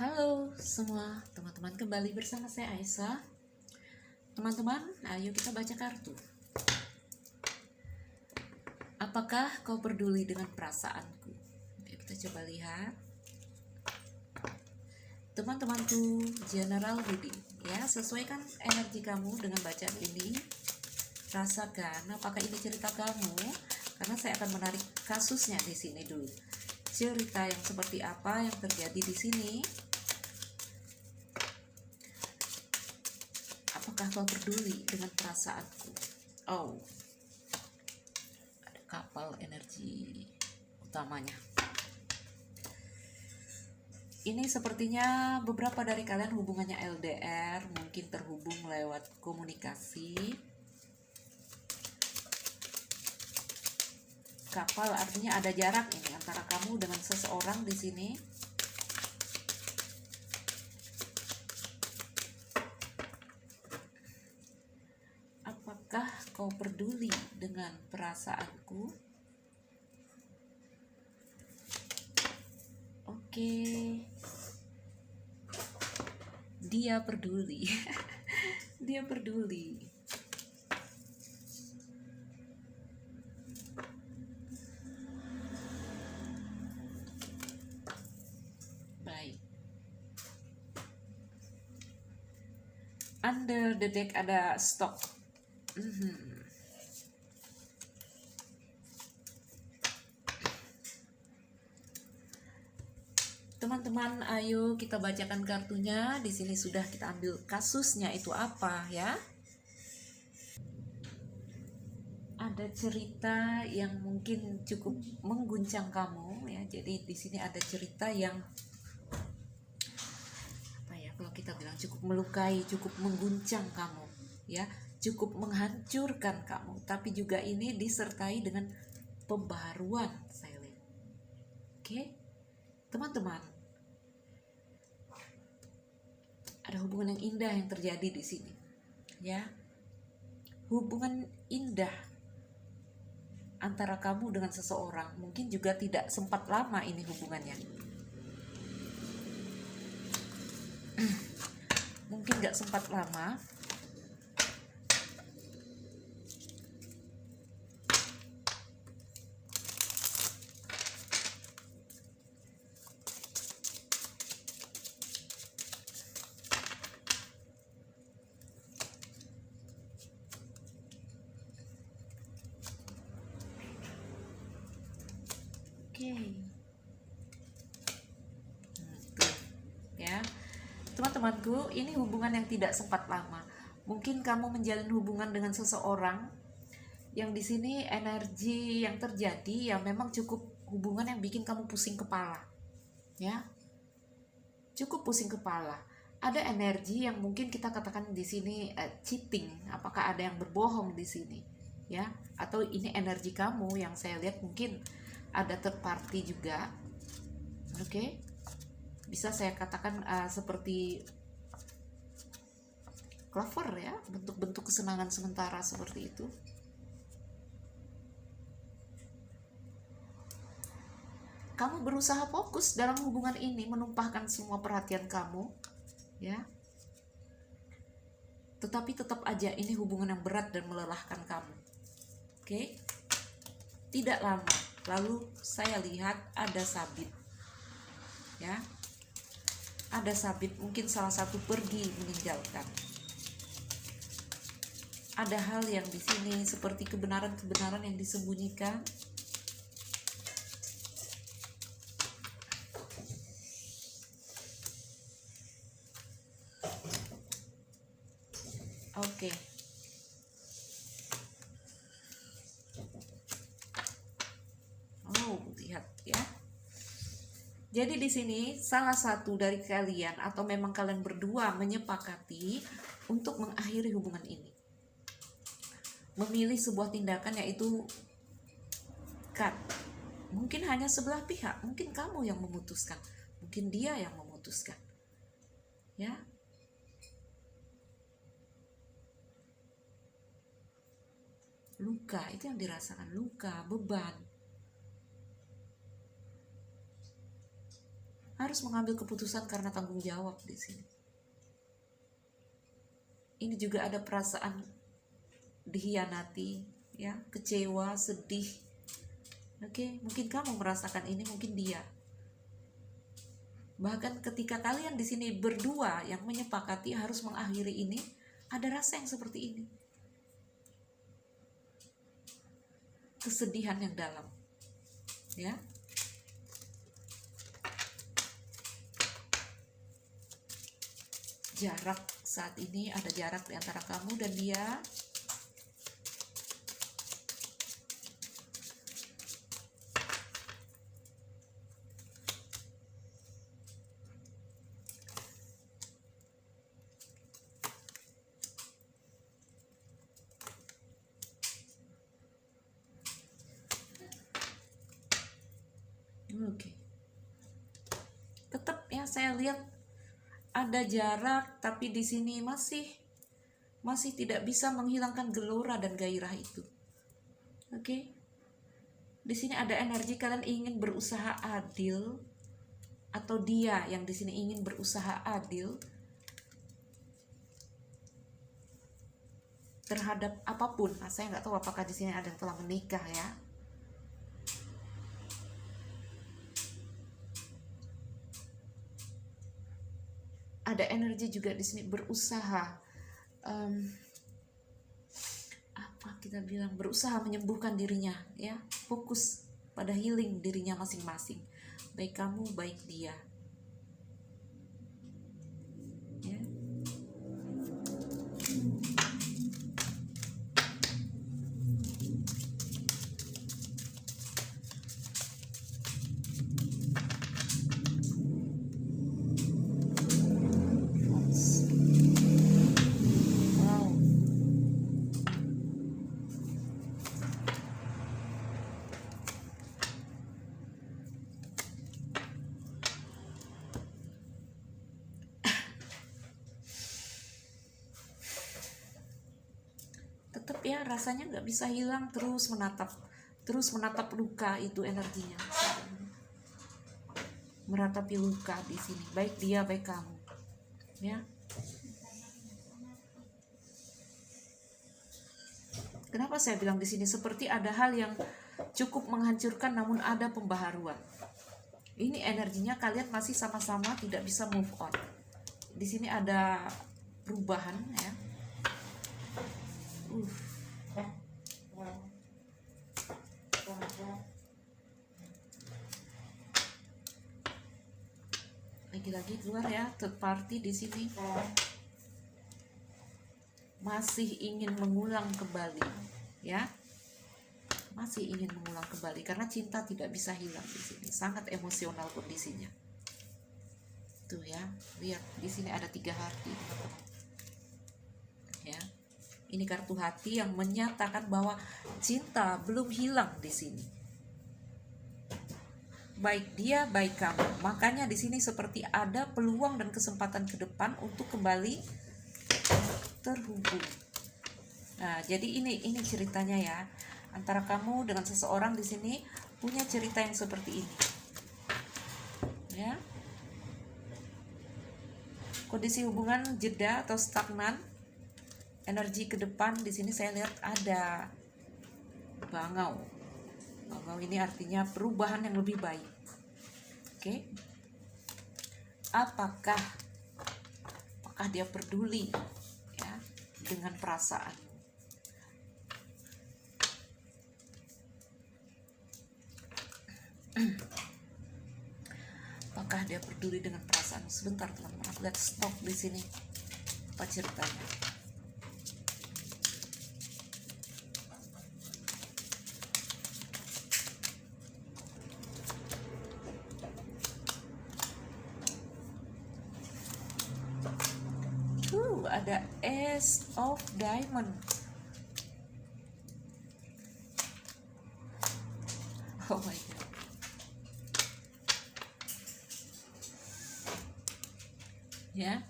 Halo semua teman-teman, kembali bersama saya Aisyah. Teman-teman, ayo kita baca kartu. Apakah kau peduli dengan perasaanku? Oke, kita coba lihat. Teman-temanku, general reading ya, sesuaikan energi kamu dengan bacaan ini. Rasakan apakah ini cerita kamu, karena saya akan menarik kasusnya di sini dulu. Cerita yang seperti apa yang terjadi di sini? Apakah kau peduli dengan perasaanku? Oh, ada kapal energi utamanya. Ini sepertinya beberapa dari kalian hubungannya LDR, mungkin terhubung lewat komunikasi. Kapal artinya ada jarak ini antara kamu dengan seseorang di sini. Apakah kau peduli dengan perasaanku? Oke. Dia peduli. Dia peduli. Baik. Under the deck ada stok. Teman-teman, ayo kita bacakan kartunya. Di sini sudah kita ambil kasusnya itu apa ya. Ada cerita yang mungkin cukup mengguncang kamu ya. Jadi di sini ada cerita yang apa ya, kalau kita bilang cukup melukai, cukup mengguncang kamu ya, cukup menghancurkan kamu. Tapi juga ini disertai dengan pembaharuan, saya lihat. Oke, teman-teman, ada hubungan yang indah yang terjadi di sini ya. Hubungan indah antara kamu dengan seseorang, mungkin juga tidak sempat lama ini hubungannya. Mungkin gak sempat lama. Oke. Ya. Teman-temanku, ini hubungan yang tidak sempat lama. Mungkin kamu menjalin hubungan dengan seseorang yang di sini energi yang terjadi ya memang cukup hubungan yang bikin kamu pusing kepala. Ya. Cukup pusing kepala. Ada energi yang mungkin kita katakan di sini cheating. Apakah ada yang berbohong di sini? Ya, atau ini energi kamu yang saya lihat mungkin ada third party juga. Oke. Bisa saya katakan seperti clover ya, bentuk-bentuk kesenangan sementara seperti itu. Kamu berusaha fokus dalam hubungan ini, menumpahkan semua perhatian kamu ya, tetapi tetap aja ini hubungan yang berat dan melelahkan kamu. Oke. Tidak lama lalu saya lihat ada sabit ya, ada sabit, mungkin salah satu pergi meninggalkan. Ada hal yang di sini seperti kebenaran-kebenaran yang disembunyikan. Oke. Oh, lihat ya. Jadi di sini salah satu dari kalian atau memang kalian berdua menyepakati untuk mengakhiri hubungan ini. Memilih sebuah tindakan yaitu cut. Mungkin hanya sebelah pihak, mungkin kamu yang memutuskan, mungkin dia yang memutuskan. Ya. Luka itu yang dirasakan, luka, beban. harus mengambil keputusan karena tanggung jawab di sini. Ini juga ada perasaan dikhianati, ya, kecewa, sedih. Oke, mungkin kamu merasakan ini, mungkin dia. Bahkan ketika kalian di sini berdua yang menyepakati harus mengakhiri ini, ada rasa yang seperti ini. Kesedihan yang dalam. Ya. Jarak saat ini, ada jarak di antara kamu dan dia. Oke. Tetap ya, saya lihat ada jarak, tapi di sini masih tidak bisa menghilangkan gelora dan gairah itu. Oke. Di sini ada energi kalian ingin berusaha adil, atau dia yang di sini ingin berusaha adil terhadap apapun. Nah, saya nggak tahu apakah di sini ada yang telah menikah ya. Ada energi juga di sini berusaha, apa kita bilang, berusaha menyembuhkan dirinya, ya, fokus pada healing dirinya masing-masing, baik kamu baik dia. Ya. Tetap ya, rasanya nggak bisa hilang, terus menatap luka itu energinya, meratapi luka di sini, baik dia baik kamu, ya. Kenapa saya bilang di sini seperti ada hal yang cukup menghancurkan, namun ada pembaharuan. Ini energinya kalian masih sama-sama tidak bisa move on. Di sini ada perubahan, ya. Lagi-lagi keluar ya, third party di sini masih ingin mengulang kembali, ya, masih ingin mengulang kembali karena cinta tidak bisa hilang di sini, sangat emosional kondisinya. Tuh ya, lihat di sini ada 3 hati, ya. Ini kartu hati yang menyatakan bahwa cinta belum hilang di sini. Baik dia, baik kamu. Makanya di sini seperti ada peluang dan kesempatan ke depan untuk kembali terhubung. Nah, jadi ini ceritanya ya. Antara kamu dengan seseorang di sini punya cerita yang seperti ini. Ya. Kondisi hubungan jeda atau stagnan. Energi ke depan di sini saya lihat ada bangau. Bangau ini artinya perubahan yang lebih baik. Oke. Apakah dia peduli ya dengan perasaan? Apakah dia peduli dengan perasaan? Sebentar teman-teman, let's stop di sini. Apa ceritanya? Ada Ace of Diamond. Oh my god. Ya.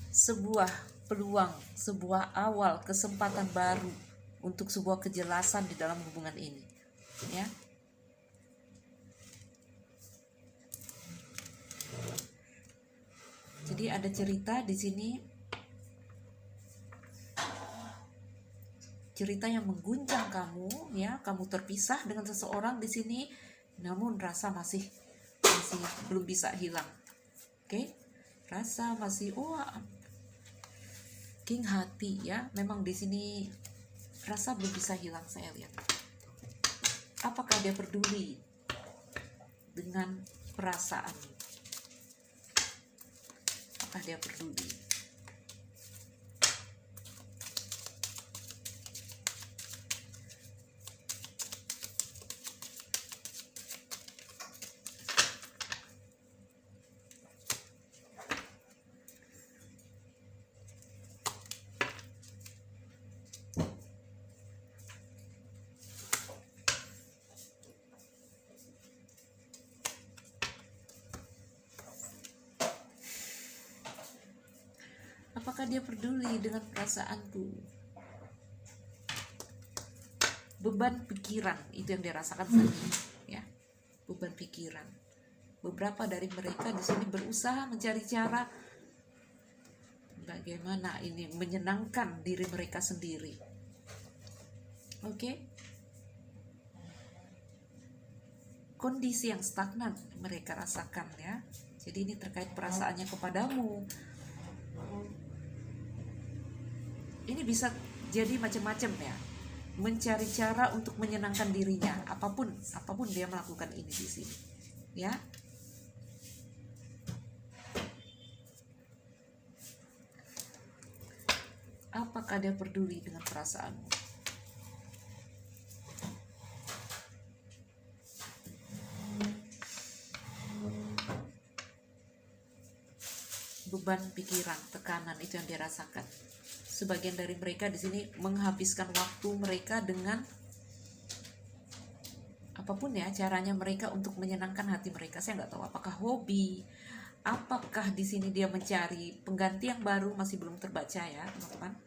Sebuah peluang, sebuah awal kesempatan baru untuk sebuah kejelasan di dalam hubungan ini. ya. Jadi ada cerita di sini, cerita yang mengguncang kamu, ya. Kamu terpisah dengan seseorang di sini, namun rasa masih belum bisa hilang. Oke, rasa masih King hati, ya. Memang di sini rasa belum bisa hilang, saya lihat. Apakah dia peduli dengan perasaan? Apakah dia peduli? Apakah dia peduli dengan perasaanku? Beban pikiran itu yang dirasakan saat ini, ya. Beban pikiran. Beberapa dari mereka di sini berusaha mencari cara bagaimana ini menyenangkan diri mereka sendiri. Oke? Kondisi yang stagnan mereka rasakan, ya. Jadi ini terkait perasaannya kepadamu. Ini bisa jadi macam-macam, ya. Mencari cara untuk menyenangkan dirinya, apapun dia melakukan ini di sini, ya. Apakah dia peduli dengan perasaanmu? Beban pikiran, tekanan itu yang dirasakan. Sebagian dari mereka di sini menghabiskan waktu mereka dengan apapun, ya, caranya mereka untuk menyenangkan hati mereka. Saya nggak tahu apakah hobi, apakah di sini dia mencari pengganti yang baru, masih belum terbaca, ya, teman-teman.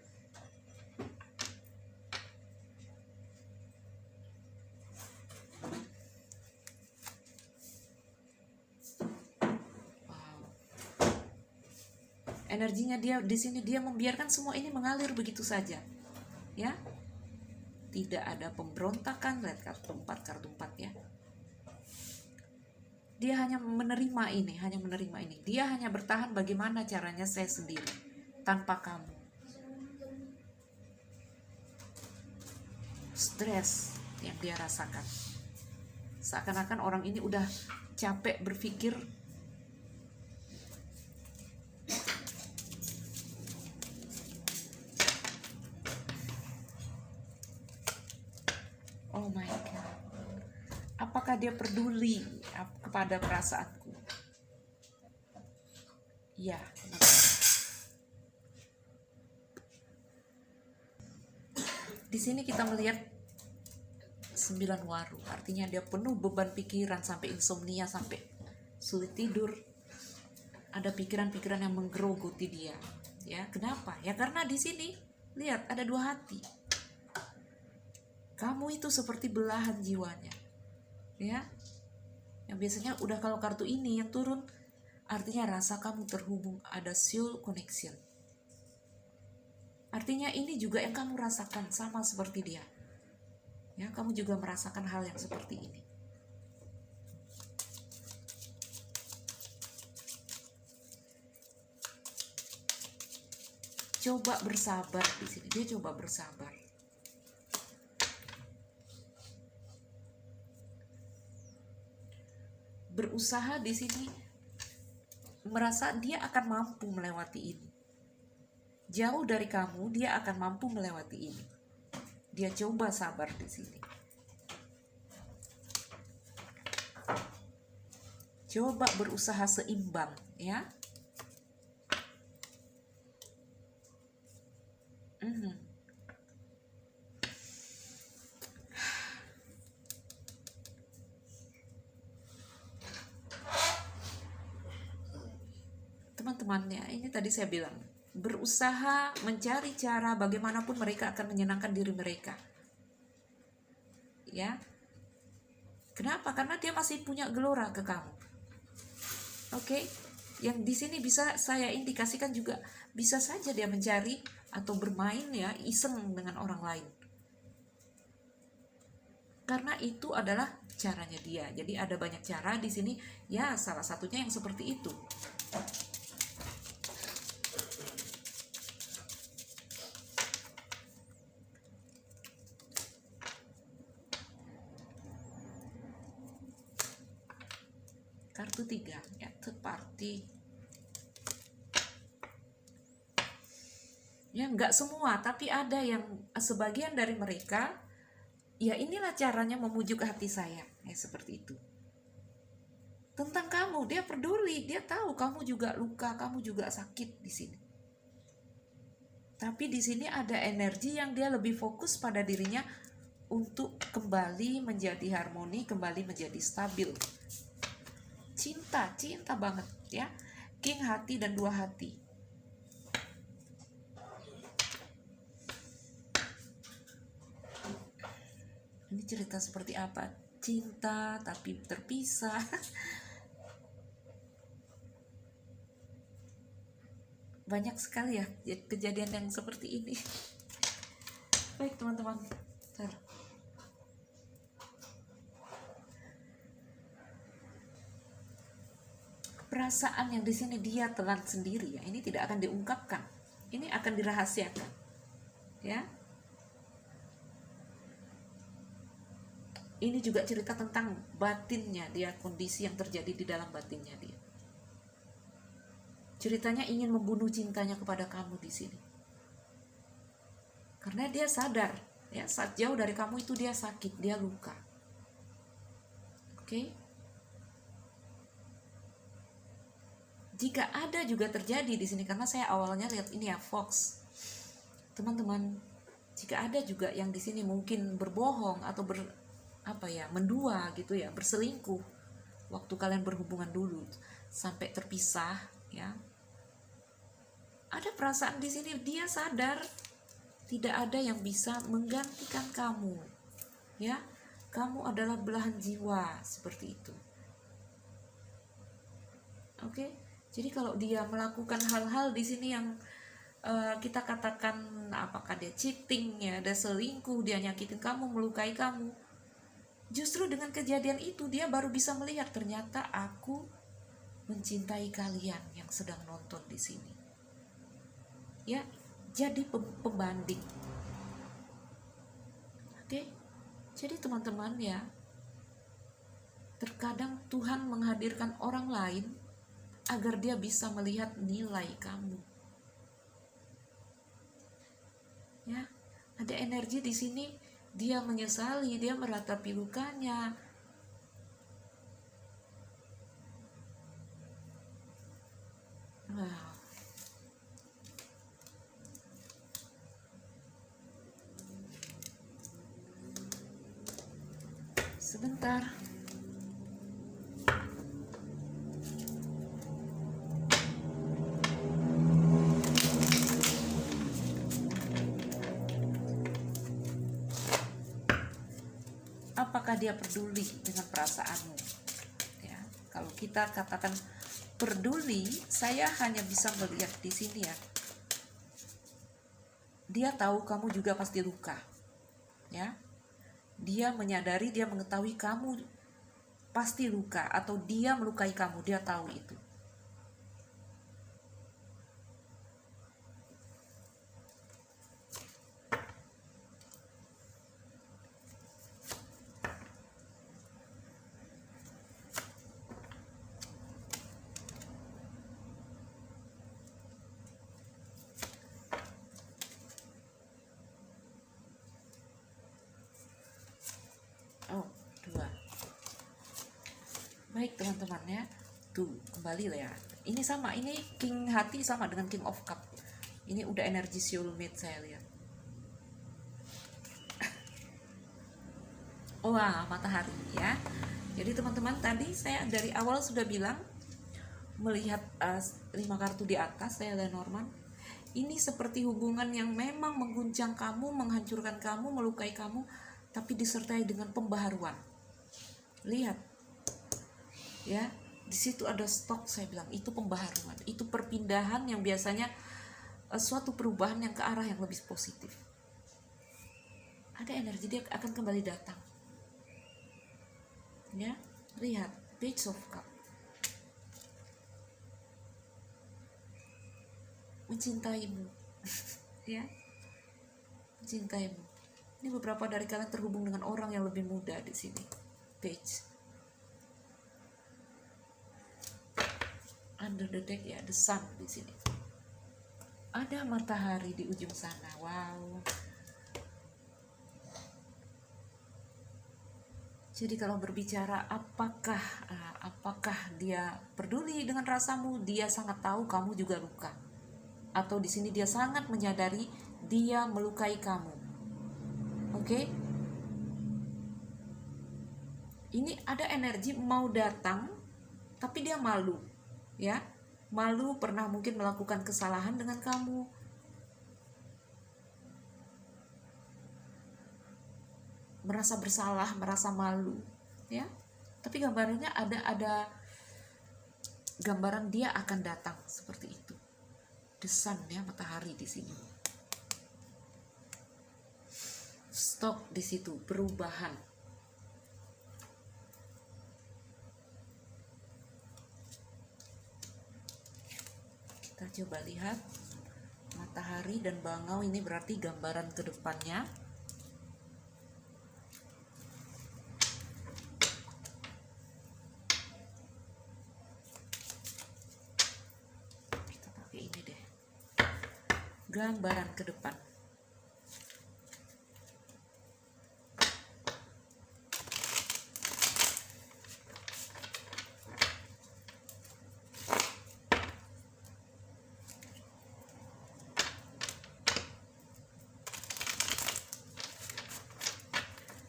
Energinya dia di sini, dia membiarkan semua ini mengalir begitu saja, ya. Tidak ada pemberontakan. Lihat kartu 4, ya. Dia hanya menerima ini, Dia hanya bertahan bagaimana caranya saya sendiri tanpa kamu. Stres yang dia rasakan. Seakan-akan orang ini udah capek berpikir. Oh my God. Apakah dia peduli kepada perasaanku? Ya. Di sini kita melihat 9 waru. Artinya dia penuh beban pikiran sampai insomnia, sampai sulit tidur. Ada pikiran-pikiran yang menggerogoti dia. Ya, kenapa? Ya karena di sini lihat ada 2 hati. Kamu itu seperti belahan jiwanya, ya. Yang biasanya udah kalau kartu ini yang turun, artinya rasa kamu terhubung, ada soul connection. Artinya ini juga yang kamu rasakan sama seperti dia, ya. Kamu juga merasakan hal yang seperti ini. Coba bersabar di sini. Dia coba bersabar. Berusaha di sini, merasa dia akan mampu melewati ini. Jauh dari kamu, dia akan mampu melewati ini. Dia coba sabar di sini. Coba berusaha seimbang, ya. Teman-temannya, ini tadi saya bilang, berusaha mencari cara bagaimanapun mereka akan menyenangkan diri mereka, ya. Kenapa? Karena dia masih punya gelora ke kamu. Oke? Yang di sini bisa saya indikasikan juga bisa saja dia mencari atau bermain ya, iseng dengan orang lain. Karena itu adalah caranya dia. Jadi ada banyak cara di sini. Ya, salah satunya yang seperti itu. Kartu 3 ya, third party. Ya, nggak semua, tapi ada yang sebagian dari mereka, ya inilah caranya memujuk hati saya, ya seperti itu. Tentang kamu, dia peduli, dia tahu kamu juga luka, kamu juga sakit di sini. Tapi di sini ada energi yang dia lebih fokus pada dirinya untuk kembali menjadi harmoni, kembali menjadi stabil. Cinta banget ya. King hati dan 2 hati. Ini cerita seperti apa? Cinta tapi terpisah. Banyak sekali ya kejadian yang seperti ini. Baik teman-teman. Perasaan yang di sini dia telan sendiri ya. Ini tidak akan diungkapkan. Ini akan dirahasiakan. Ya. Ini juga cerita tentang batinnya dia, kondisi yang terjadi di dalam batinnya dia. Ceritanya ingin membunuh cintanya kepada kamu di sini. Karena dia sadar, ya, saat jauh dari kamu itu dia sakit, dia luka. Oke? Jika ada juga terjadi di sini, karena saya awalnya lihat ini ya Fox. Teman-teman, jika ada juga yang di sini mungkin berbohong atau mendua gitu ya, berselingkuh waktu kalian berhubungan dulu sampai terpisah ya. Ada perasaan di sini dia sadar tidak ada yang bisa menggantikan kamu. Ya, kamu adalah belahan jiwa seperti itu. Oke. Jadi kalau dia melakukan hal-hal di sini yang kita katakan apakah dia cheating ya, ada selingkuh, dia nyakitin kamu, melukai kamu. Justru dengan kejadian itu dia baru bisa melihat ternyata aku mencintai kalian yang sedang nonton di sini. Ya, jadi pembanding. Oke. Jadi teman-teman ya, terkadang Tuhan menghadirkan orang lain agar dia bisa melihat nilai kamu. Ya, ada energi di sini, dia menyesali, dia meratapi lukanya. Wow. Sebentar. Apakah dia peduli dengan perasaanmu? Ya, kalau kita katakan peduli, saya hanya bisa melihat di sini ya. Dia tahu kamu juga pasti luka. Ya. Dia menyadari, dia mengetahui kamu pasti luka atau dia melukai kamu, dia tahu itu. Baik teman-teman ya, tuh kembali lah ya. Ini sama, ini King hati sama dengan King of Cup. Ini udah energi soulmate saya lihat. Wah, matahari ya. Jadi teman-teman, tadi saya dari awal sudah bilang melihat 5 kartu di atas, saya Lenormand. Ini seperti hubungan yang memang mengguncang kamu, menghancurkan kamu, melukai kamu, tapi disertai dengan pembaharuan. Lihat ya, di situ ada stok. Saya bilang itu pembaharuan, itu perpindahan yang biasanya suatu perubahan yang ke arah yang lebih positif. Ada energi, dia akan kembali datang ya. Lihat Page of Cup, mencintaimu ya, mencintaimu. Ini beberapa dari kalian terhubung dengan orang yang lebih muda di sini. Page under the deck ya, the sun di sini. Ada matahari di ujung sana. Wow. Jadi kalau berbicara apakah dia peduli dengan rasamu, dia sangat tahu kamu juga luka. Atau di sini dia sangat menyadari dia melukai kamu. Oke? Ini ada energi mau datang tapi dia malu. Ya, malu pernah mungkin melakukan kesalahan dengan kamu. Merasa bersalah, merasa malu, ya. Tapi gambarannya ada gambaran dia akan datang seperti itu. The sun ya, matahari di sini. Stop di situ, perubahan. Kita coba lihat matahari dan bangau, ini berarti gambaran ke depannya. Kita pakai ini deh, gambaran ke depan.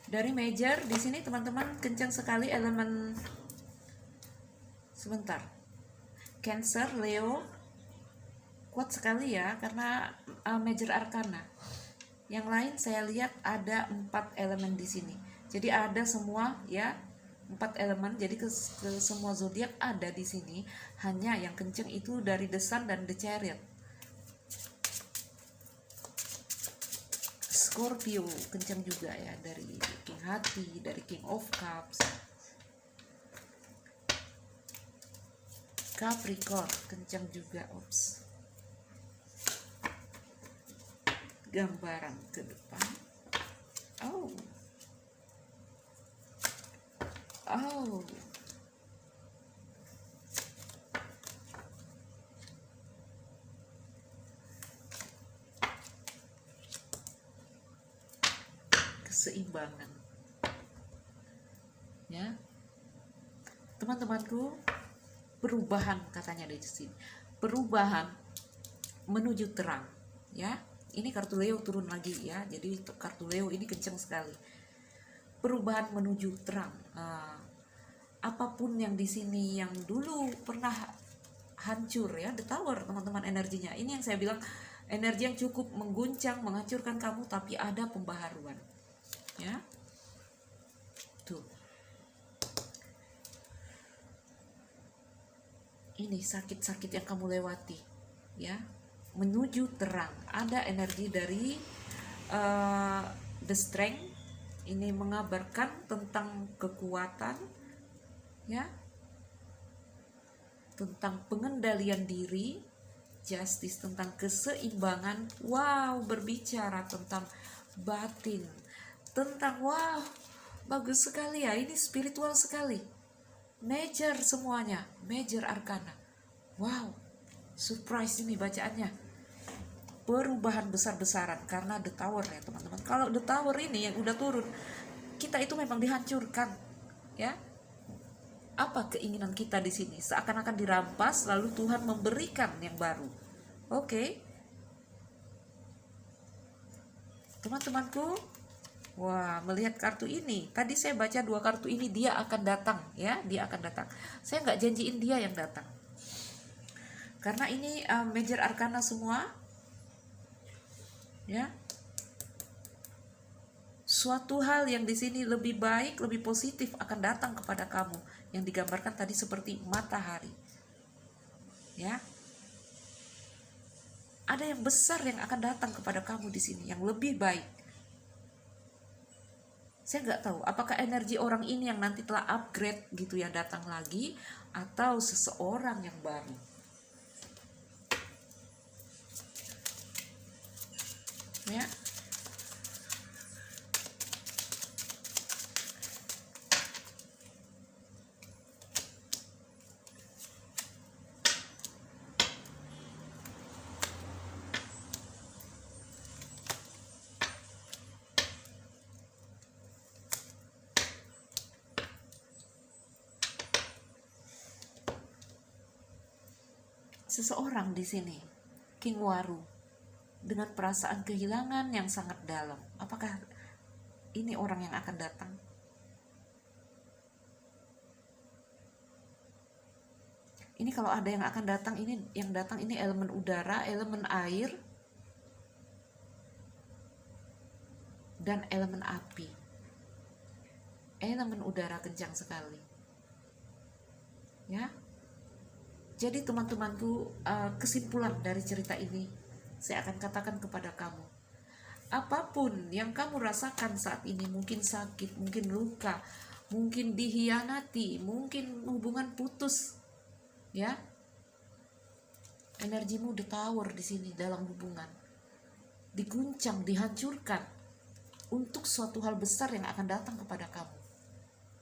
Dari major di sini teman-teman kencang sekali elemen, sebentar, Cancer, Leo, kuat sekali ya karena major arcana. Yang lain saya lihat ada 4 elemen di sini. Jadi ada semua ya, 4 elemen. Jadi ke semua zodiak ada di sini. Hanya yang kencang itu dari The Sun dan The Chariot. Scorpio kencang juga ya, dari King Hati, dari King of Cups. Capricorn kencang juga. Ops. Gambaran ke depan. Oh. Keseimbangan ya teman-temanku. Perubahan katanya dari sini, perubahan menuju terang ya. Ini kartu Leo turun lagi ya, jadi kartu Leo ini kencang sekali. Perubahan menuju terang. Apapun yang di sini yang dulu pernah hancur ya, The Tower teman-teman energinya. Ini yang saya bilang, energi yang cukup mengguncang, menghancurkan kamu, tapi ada pembaharuan ya. Tuh, ini sakit-sakit yang kamu lewati ya, menuju terang. Ada energi dari the strength, ini mengabarkan tentang kekuatan ya, tentang pengendalian diri. Justice tentang keseimbangan. Wow, berbicara tentang batin, tentang wow, bagus sekali ya, ini spiritual sekali. Major semuanya, major arcana. Wow, surprise ini bacaannya. Perubahan besar-besaran karena The Tower ya teman-teman. Kalau The Tower ini yang udah turun, kita itu memang dihancurkan ya. Apa keinginan kita di sini? Seakan-akan dirampas, lalu Tuhan memberikan yang baru. Oke. Teman-temanku, wah, melihat kartu ini, tadi saya baca 2 kartu ini, dia akan datang ya, dia akan datang. Saya nggak janjiin dia yang datang, karena ini major arcana semua ya. Suatu hal yang di sini lebih baik, lebih positif akan datang kepada kamu, yang digambarkan tadi seperti matahari. Ya. Ada yang besar yang akan datang kepada kamu di sini, yang lebih baik. Saya nggak tahu apakah energi orang ini yang nanti telah upgrade gitu ya, datang lagi, atau seseorang yang baru. Ya. Seseorang di sini, King Waru, dengan perasaan kehilangan yang sangat dalam. Apakah ini orang yang akan datang? Ini kalau ada yang akan datang, ini yang datang ini elemen udara, elemen air, dan elemen api. Elemen udara kencang sekali. Ya. Jadi teman-temanku, kesimpulan dari cerita ini saya akan katakan kepada kamu, apapun yang kamu rasakan saat ini, mungkin sakit, mungkin luka, mungkin dikhianati, mungkin hubungan putus, ya, energimu ditawar di sini dalam hubungan, diguncang, dihancurkan untuk suatu hal besar yang akan datang kepada kamu,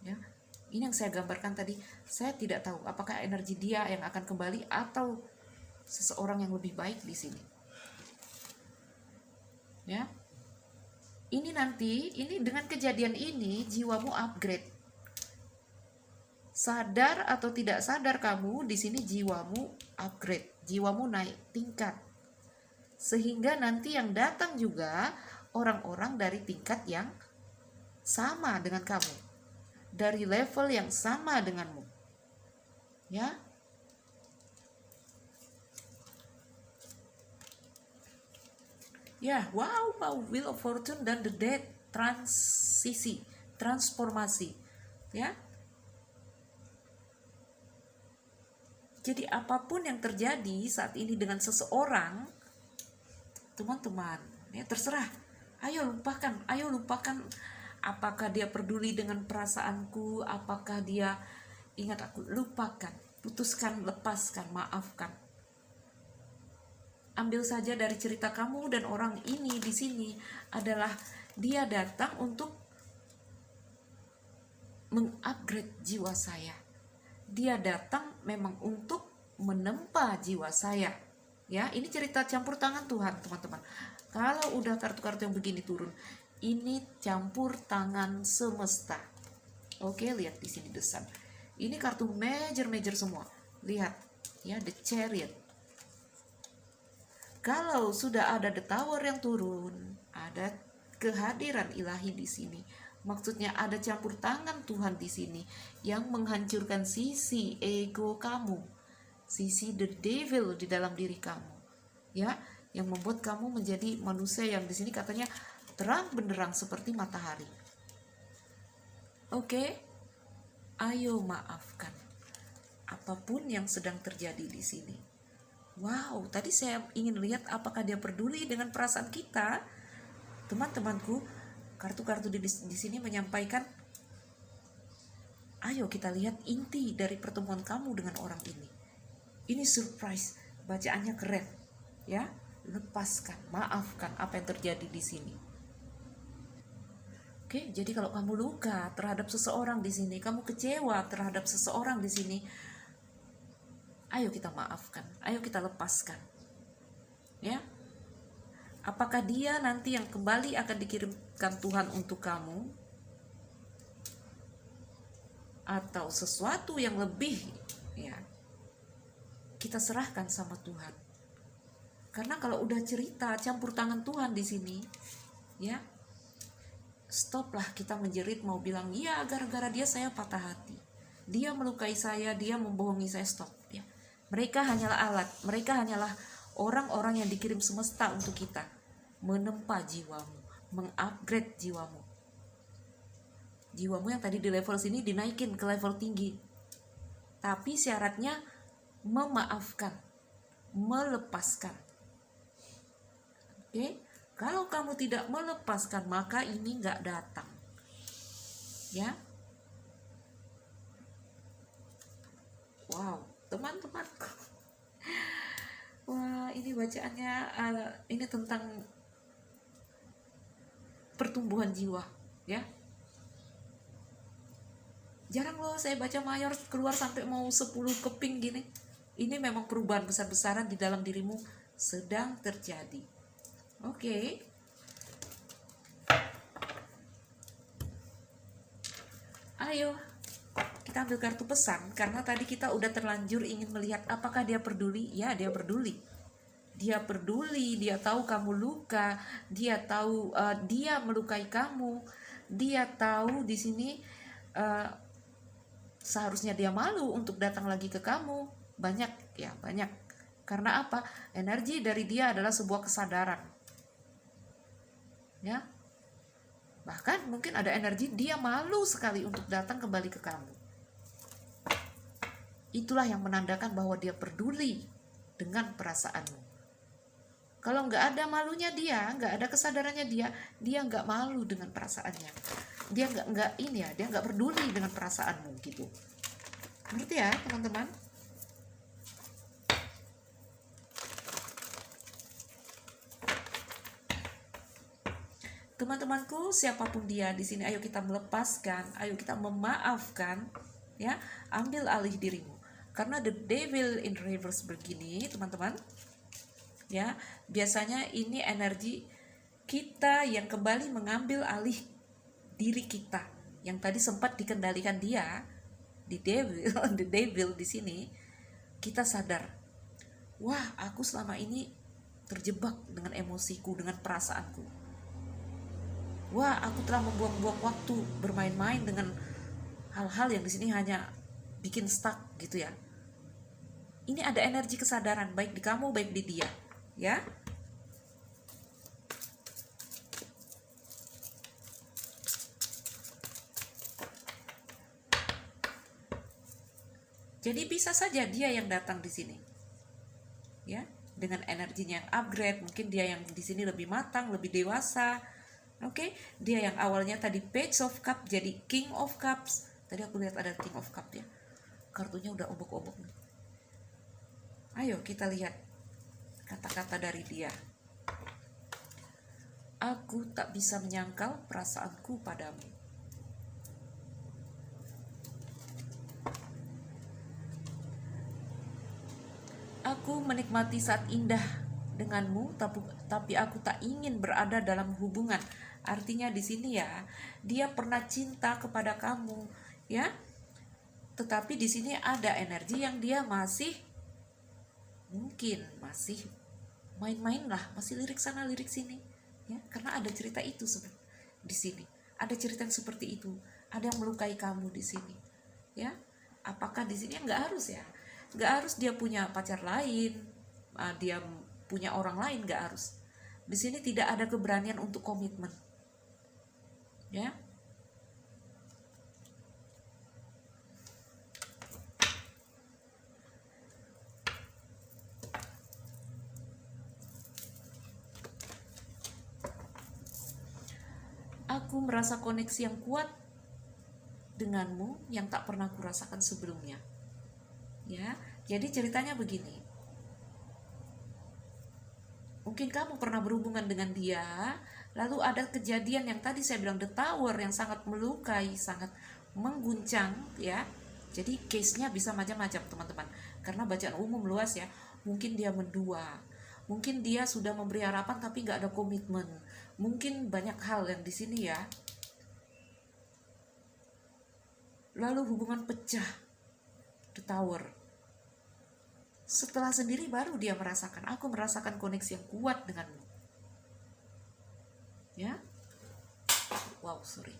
ya. Ini yang saya gambarkan tadi. Saya tidak tahu apakah energi dia yang akan kembali atau seseorang yang lebih baik di sini. Ya. Ini nanti, ini dengan kejadian ini jiwamu upgrade. Sadar atau tidak sadar kamu di sini jiwamu upgrade, jiwamu naik tingkat. Sehingga nanti yang datang juga orang-orang dari tingkat yang sama dengan kamu, dari level yang sama denganmu, ya. Ya, wow, Wheel of Fortune dan The Death, transisi, transformasi, ya. Jadi apapun yang terjadi saat ini dengan seseorang, teman-teman, ya terserah. Ayo lupakan. Apakah dia peduli dengan perasaanku? Apakah dia ingat aku? Lupakan, putuskan, lepaskan, maafkan. Ambil saja dari cerita kamu dan orang ini di sini adalah dia datang untuk mengupgrade jiwa saya. Dia datang memang untuk menempa jiwa saya. Ya, ini cerita campur tangan Tuhan, teman-teman. Kalau udah kartu-kartu yang begini turun, ini campur tangan semesta. Oke, lihat di sini The Sun. Ini kartu major semua. Lihat, ya, The Chariot. Kalau sudah ada The Tower yang turun, ada kehadiran ilahi di sini. Maksudnya ada campur tangan Tuhan di sini yang menghancurkan sisi ego kamu, sisi the devil di dalam diri kamu, ya, yang membuat kamu menjadi manusia yang di sini katanya terang benderang seperti matahari. Oke, ayo maafkan apapun yang sedang terjadi di sini. Wow, tadi saya ingin lihat apakah dia peduli dengan perasaan kita, teman-temanku. Kartu-kartu di sini menyampaikan, ayo kita lihat inti dari pertemuan kamu dengan orang ini. Ini surprise, bacaannya keren, ya. Lepaskan, maafkan apa yang terjadi di sini. Oke, jadi kalau kamu luka terhadap seseorang di sini, kamu kecewa terhadap seseorang di sini, ayo kita maafkan, ayo kita lepaskan, ya. Apakah dia nanti yang kembali akan dikirimkan Tuhan untuk kamu, atau sesuatu yang lebih, ya, kita serahkan sama Tuhan. Karena kalau udah cerita campur tangan Tuhan di sini, ya, stoplah kita menjerit mau bilang, ya gara-gara dia saya patah hati, dia melukai saya, dia membohongi saya. Stop, ya. Mereka hanyalah alat, mereka hanyalah orang-orang yang dikirim semesta untuk kita menempa jiwamu, mengupgrade jiwamu, Jiwamu yang tadi di level sini dinaikin ke level tinggi. Tapi syaratnya memaafkan, melepaskan. Oke, kalau kamu tidak melepaskan, maka ini nggak datang. Ya. Wow, teman-temanku. Wah, ini bacaannya ini tentang pertumbuhan jiwa, ya. Jarang loh saya baca mayor keluar sampai mau 10 keping gini. Ini memang perubahan besar-besaran di dalam dirimu sedang terjadi. Oke. Ayo, kita ambil kartu pesan, karena tadi kita udah terlanjur ingin melihat apakah dia peduli. Ya, dia peduli. Dia peduli, dia tahu kamu luka, dia tahu dia melukai kamu, dia tahu di sini seharusnya dia malu untuk datang lagi ke kamu. Banyak ya, banyak. Karena apa? Energi dari dia adalah sebuah kesadaran. Ya. Bahkan mungkin ada energi dia malu sekali untuk datang kembali ke kamu. Itulah yang menandakan bahwa dia peduli dengan perasaanmu. Kalau nggak ada malunya dia, nggak ada kesadarannya dia nggak malu dengan perasaannya. Dia nggak ini ya, dia nggak peduli dengan perasaanmu gitu. Ngerti ya teman-teman? Teman-temanku, siapapun dia di sini, ayo kita melepaskan, ayo kita memaafkan, ya, ambil alih dirimu. Karena the devil in reverse begini, teman-teman, ya, biasanya ini energi kita yang kembali mengambil alih diri kita yang tadi sempat dikendalikan dia, the devil di sini. Kita sadar, wah, aku selama ini terjebak dengan emosiku, dengan perasaanku. Wah, aku telah membuang-buang waktu bermain-main dengan hal-hal yang di sini hanya bikin stuck gitu ya. Ini ada energi kesadaran baik di kamu, baik di dia, ya. Jadi bisa saja dia yang datang di sini, ya, dengan energinya yang upgrade. Mungkin dia yang di sini lebih matang, lebih dewasa. Oke, dia yang awalnya tadi Page of Cups jadi King of Cups. Tadi aku lihat ada King of Cups ya. Kartunya udah obok-obok nih. Ayo kita lihat kata-kata dari dia. Aku tak bisa menyangkal perasaanku padamu. Aku menikmati saat indah denganmu, tapi aku tak ingin berada dalam hubungan. Artinya di sini ya, dia pernah cinta kepada kamu, ya. Tetapi di sini ada energi yang dia masih mungkin masih main-main lah, masih lirik sana lirik sini, ya. Karena ada cerita itu di sini. Ada cerita yang seperti itu. Ada yang melukai kamu di sini, ya. Apakah di sini nggak harus ya? Nggak harus dia punya pacar lain, dia punya orang lain, nggak harus. Di sini tidak ada keberanian untuk komitmen, ya. Aku merasa koneksi yang kuat denganmu yang tak pernah kurasakan sebelumnya, ya. Jadi ceritanya begini. Mungkin kamu pernah berhubungan dengan dia, lalu ada kejadian yang tadi saya bilang the tower yang sangat melukai, sangat mengguncang, ya. Jadi case-nya bisa macam-macam teman-teman, karena bacaan umum luas ya. Mungkin dia mendua, mungkin dia sudah memberi harapan tapi nggak ada komitmen, mungkin banyak hal yang di sini ya. Lalu hubungan pecah, the tower. Setelah sendiri baru dia merasakan, aku merasakan koneksi yang kuat denganmu, ya. Wow, sorry.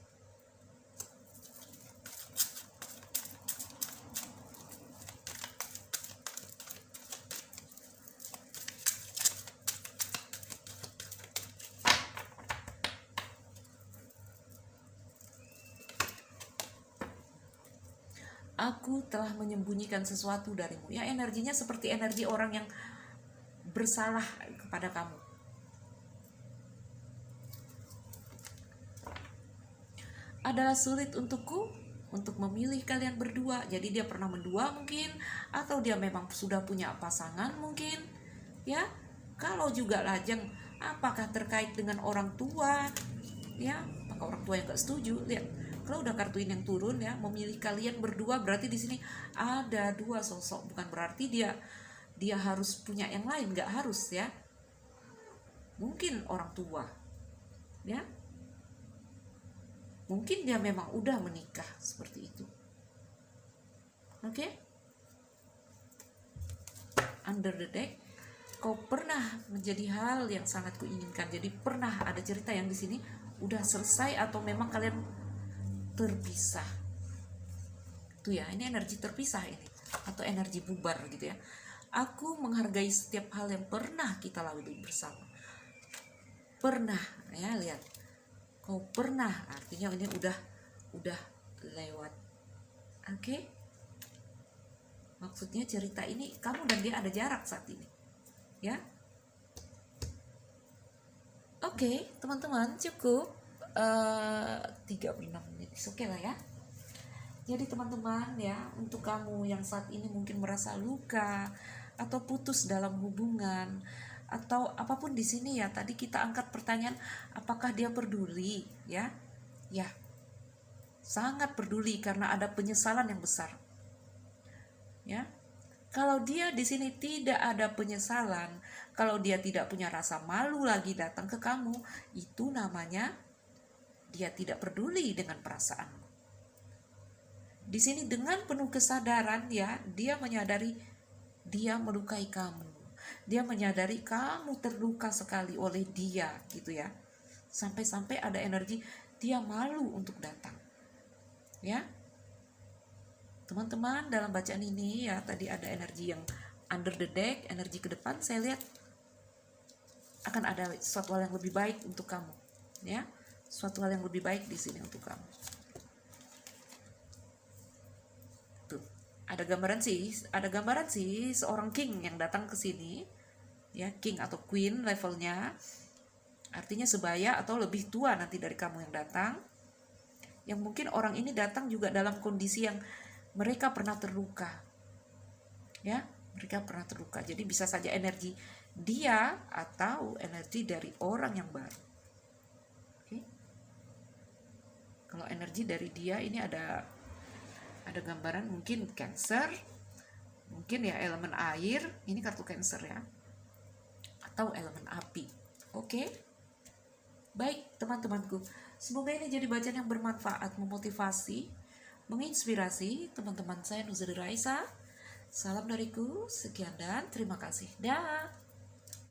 aku telah menyembunyikan sesuatu darimu. Ya, energinya seperti energi orang yang bersalah kepada kamu. Adalah sulit untukku untuk memilih kalian berdua. Jadi dia pernah mendua mungkin, atau dia memang sudah punya pasangan mungkin. Ya, kalau juga lajang, apakah terkait dengan orang tua? Ya, apakah orang tua yang gak setuju? Lihat, kalau udah kartu ini yang turun ya, memilih kalian berdua, berarti di sini ada dua sosok. Bukan berarti dia harus punya yang lain, gak harus ya. Mungkin orang tua, ya. Mungkin dia memang udah menikah seperti itu. Oke? Under the deck, kau pernah menjadi hal yang sangat kuinginkan. Jadi pernah ada cerita yang di sini udah selesai atau memang kalian terpisah. Itu ya, ini energi terpisah ini atau energi bubar gitu ya. Aku menghargai setiap hal yang pernah kita lalui bersama. Pernah ya, lihat. Kau pernah, artinya ini udah lewat. Oke? Maksudnya cerita ini kamu dan dia ada jarak saat ini. Ya? Oke, teman-teman, cukup 36 menit. Oke lah ya. Jadi teman-teman ya, untuk kamu yang saat ini mungkin merasa luka atau putus dalam hubungan atau apapun di sini ya, tadi kita angkat pertanyaan apakah dia peduli ya? Ya. Sangat peduli karena ada penyesalan yang besar. Ya. Kalau dia di sini tidak ada penyesalan, kalau dia tidak punya rasa malu lagi datang ke kamu, itu namanya dia tidak peduli dengan perasaanmu. Di sini dengan penuh kesadaran ya, dia menyadari dia melukai kamu. Dia menyadari kamu terluka sekali oleh dia gitu ya. Sampai-sampai ada energi dia malu untuk datang. Ya. Teman-teman, dalam bacaan ini ya tadi ada energi yang under the deck, energi ke depan saya lihat akan ada suatu hal yang lebih baik untuk kamu. Ya. Suatu hal yang lebih baik di sini untuk kamu. Ada gambaran sih seorang king yang datang ke sini ya, king atau queen levelnya, artinya sebaya atau lebih tua nanti dari kamu yang datang, yang mungkin orang ini datang juga dalam kondisi yang mereka pernah terluka ya, mereka pernah terluka. Jadi bisa saja energi dia atau energi dari orang yang baru. Oke. Kalau energi dari dia ini ada gambaran mungkin Cancer, mungkin ya elemen air, ini kartu Cancer ya, atau elemen api. Oke, baik teman-temanku, semoga ini jadi bacaan yang bermanfaat, memotivasi, menginspirasi teman-teman saya. Nuzari Raisa, salam dariku, sekian dan terima kasih. Dah.